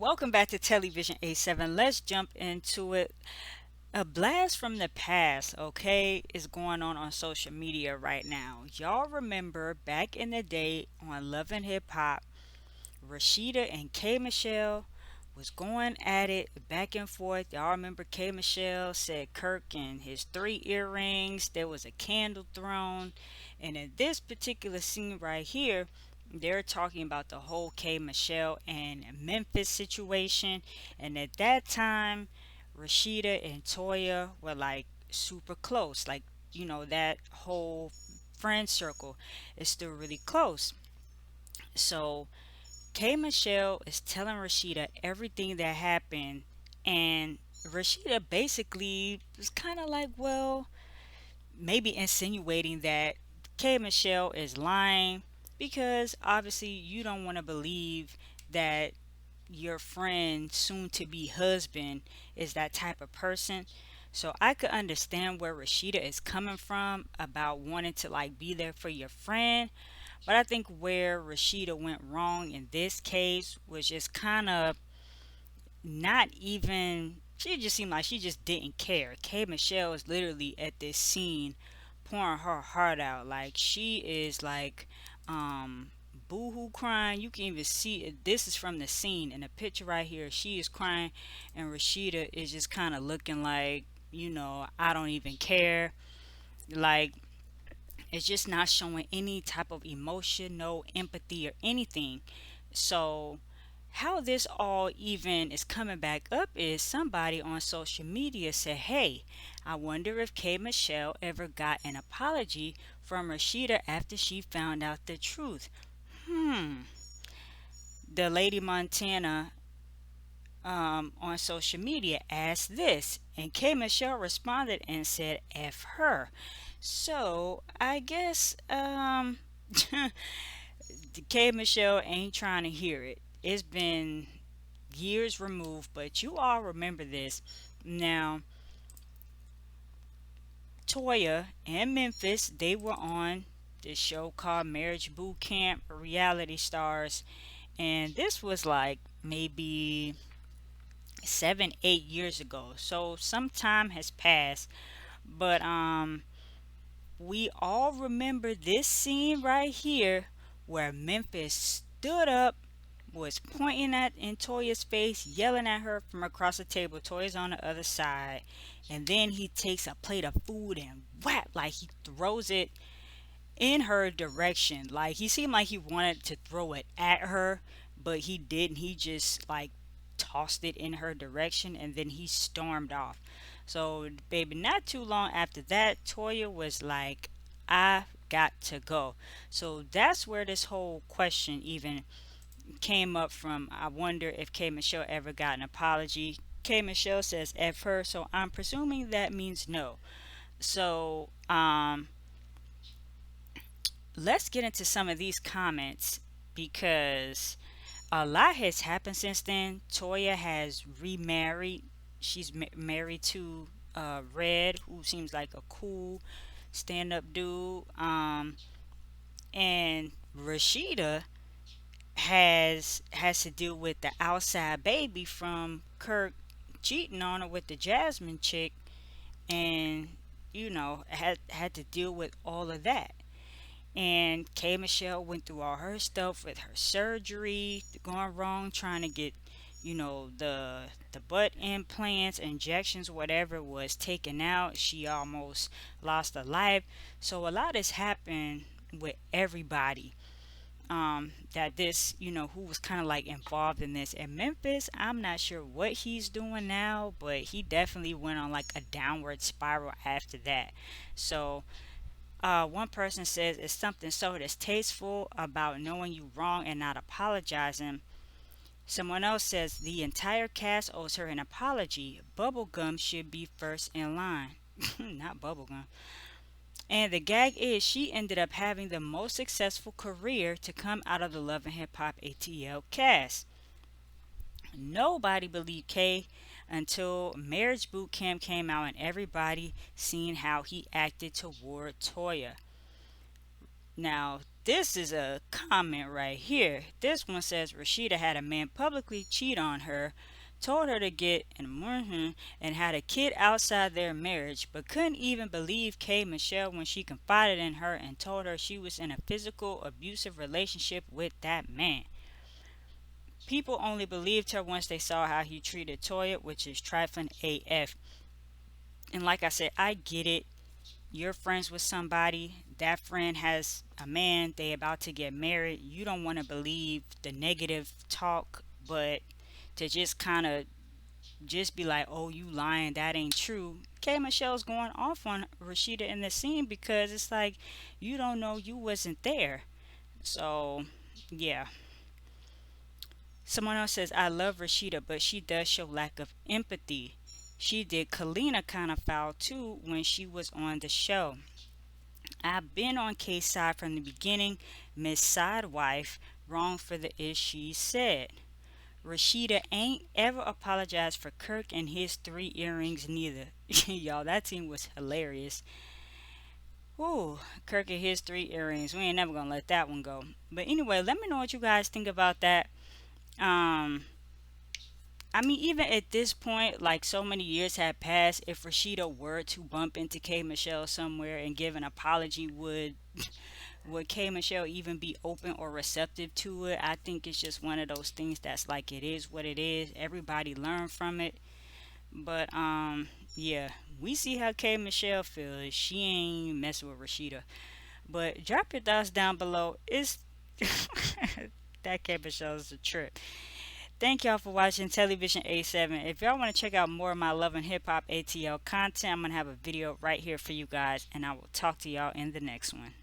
Welcome back to Television A7. Let's jump into it. A blast from the past, okay, is going on social media right now. Y'all remember back in the day on Love and Hip Hop, Rasheeda and K Michelle was going at it back and forth. Y'all remember K Michelle said Kirk and his three earrings, there was a candle thrown. And in this particular scene right here, they're talking about the whole K Michelle and Memphis situation. And at that time, Rashida and Toya were like super close. Like, that whole friend circle is still really close. So K Michelle is telling Rashida everything that happened, and Rashida basically was kind of like, well, maybe insinuating that K Michelle is lying because obviously you don't want to believe that your friend, soon to be husband, is that type of person. So I could understand where Rashida is coming from about wanting to like be there for your friend, but I think where Rashida went wrong in this case was just kind of not even. She just seemed like she just didn't care. K Michelle is literally at this scene pouring her heart out. Like she is like boohoo crying. You can even see it. This is from the scene in the picture right here. She is crying, and Rashida is just kind of looking like, I don't even care. Like it's just not showing any type of emotion, no empathy or anything. So, how this all even is coming back up is somebody on social media said, hey, I wonder if K Michelle ever got an apology from Rashida after she found out the truth. Hmm. The Lady Montana on social media asked this, and K Michelle responded and said, F her. So I guess K Michelle ain't trying to hear it. It's been years removed, but you all remember this. Now, Toya and Memphis, they were on this show called Marriage Boot Camp Reality Stars, and this was like maybe 7, 8 years ago. So some time has passed, but we all remember this scene right here where Memphis stood up, was pointing at in Toya's face, yelling at her from across the table. Toya's on the other side, and then he takes a plate of food and whap, like he throws it in her direction. Like he seemed like he wanted to throw it at her, but he didn't. He just like tossed it in her direction and then he stormed off. So, baby, not too long after that, Toya was like, I got to go. So that's where this whole question even came up from. I wonder if K Michelle ever got an apology. K Michelle says F her, so I'm presuming that means no. So, let's get into some of these comments because a lot has happened since then. Toya has remarried. She's married to Red, who seems like a cool stand-up dude. And Rashida has to deal with the outside baby from Kirk cheating on her with the Jasmine chick, and had to deal with all of that. And K Michelle went through all her stuff with her surgery going wrong, trying to get, the butt implants, injections, whatever was taken out. She almost lost her life. So a lot has happened with everybody. That this, who was kind of like involved in this. And Memphis, I'm not sure what he's doing now, but he definitely went on like a downward spiral after that. So one person says it's something so distasteful about knowing you wrong and not apologizing. Someone else says the entire cast owes her an apology. Bubblegum should be first in line. Not Bubblegum. And the gag is she ended up having the most successful career to come out of the Love and Hip Hop ATL cast. Nobody believed Kay until Marriage Boot Camp came out and everybody seen how he acted toward Toya. Now, this is a comment right here. This one says Rashida had a man publicly cheat on her, told her to get in and had a kid outside their marriage, but couldn't even believe K. Michelle when she confided in her and told her she was in a physical abusive relationship with that man. People only believed her once they saw how he treated Toya, which is trifling AF. And like I said, I get it. You're friends with somebody, that friend has a man, they about to get married. You don't want to believe the negative talk, but to just kind of just be like, oh, you lying, that ain't true. K Michelle's going off on Rashida in the scene because it's like you don't know, you wasn't there. So yeah. Someone else says, I love Rashida, but she does show lack of empathy. She did Kalina kind of foul too when she was on the show. I've been on K's side from the beginning. Miss Sidewife, wrong for the ish she said. Rashida ain't ever apologized for Kirk and his three earrings neither. Y'all, that scene was hilarious. Whoo, Kirk and his three earrings. We ain't never gonna let that one go. But anyway, let me know what you guys think about that. Um, I mean, even at this point, like so many years had passed, if Rashida were to bump into K Michelle somewhere and give an apology, would K Michelle even be open or receptive to it? I think it's just one of those things that's like it is what it is. Everybody learn from it. But yeah, we see how K Michelle feels. She ain't messing with Rashida. But drop your thoughts down below. It's that K Michelle's a trip. Thank y'all for watching Television A7. If y'all want to check out more of my Love and Hip Hop ATL content, I'm going to have a video right here for you guys, and I will talk to y'all in the next one.